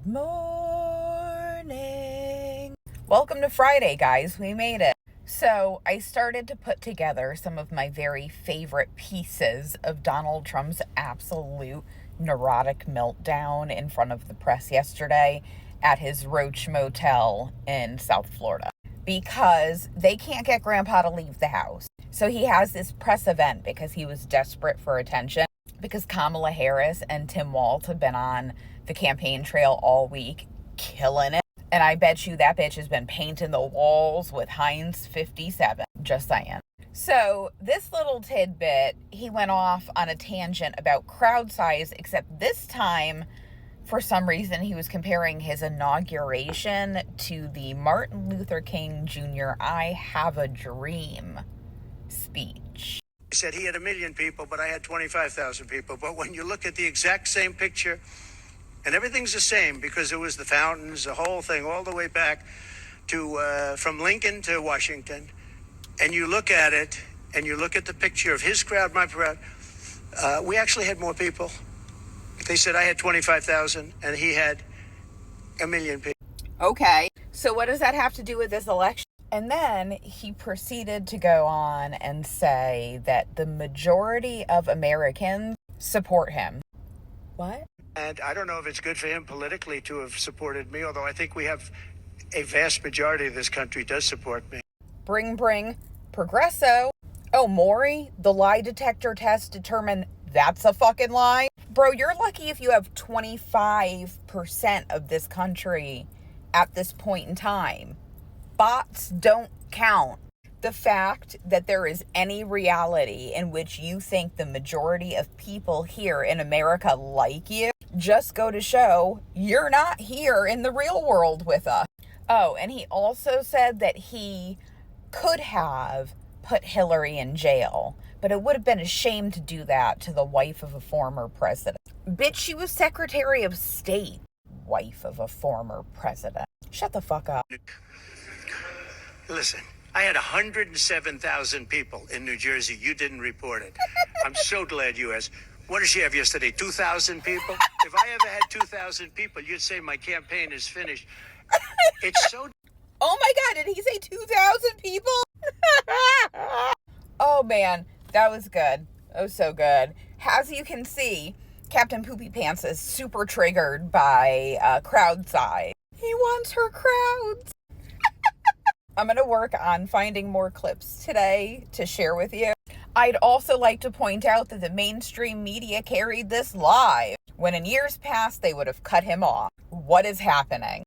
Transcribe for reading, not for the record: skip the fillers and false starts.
Good morning. Welcome to Friday, guys. We made it. So I started to put together some of my very favorite pieces of Donald Trump's absolute neurotic meltdown in front of the press yesterday at his Roach Motel in South Florida, because they can't get Grandpa to leave the house. So he has this press event because he was desperate for attention, because Kamala Harris and Tim Walz have been on the campaign trail all week, killing it. And I bet you that bitch has been painting the walls with Heinz 57. Just saying. So this little tidbit, he went off on a tangent about crowd size, except this time, for some reason, he was comparing his inauguration to the Martin Luther King Jr. I Have a Dream speech. He said he had 1 million people, but I had 25,000 people. But when you look at the exact same picture, and everything's the same because it was the fountains, the whole thing, all the way back to from Lincoln to Washington, and you look at it, and you look at the picture of his crowd, my crowd, we actually had more people. They said I had 25,000, and he had 1 million people. Okay, so what does that have to do with this election? And then he proceeded to go on and say that the majority of Americans support him. What? And I don't know if it's good for him politically to have supported me, although I think we have a vast majority of this country does support me. Bring, Progresso. Oh, Maury, the lie detector test determined that's a fucking lie. Bro, you're lucky if you have 25% of this country at this point in time. Bots don't count. The fact that there is any reality in which you think the majority of people here in America like you just go to show you're not here in the real world with us. Oh, and he also said that he could have put Hillary in jail, but it would have been a shame to do that to the wife of a former president. Bitch, she was Secretary of State. Wife of a former president. Shut the fuck up. Listen, I had 107,000 people in New Jersey. You didn't report it. I'm so glad you asked. What did she have yesterday? 2,000 people? If I ever had 2,000 people, you'd say my campaign is finished. It's so... Oh my God, did he say 2,000 people? Oh man, that was good. Oh, so good. As you can see, Captain Poopy Pants is super triggered by crowd size. He wants her crowds. I'm going to work on finding more clips today to share with you. I'd also like to point out that the mainstream media carried this live, when in years past they would have cut him off. What is happening?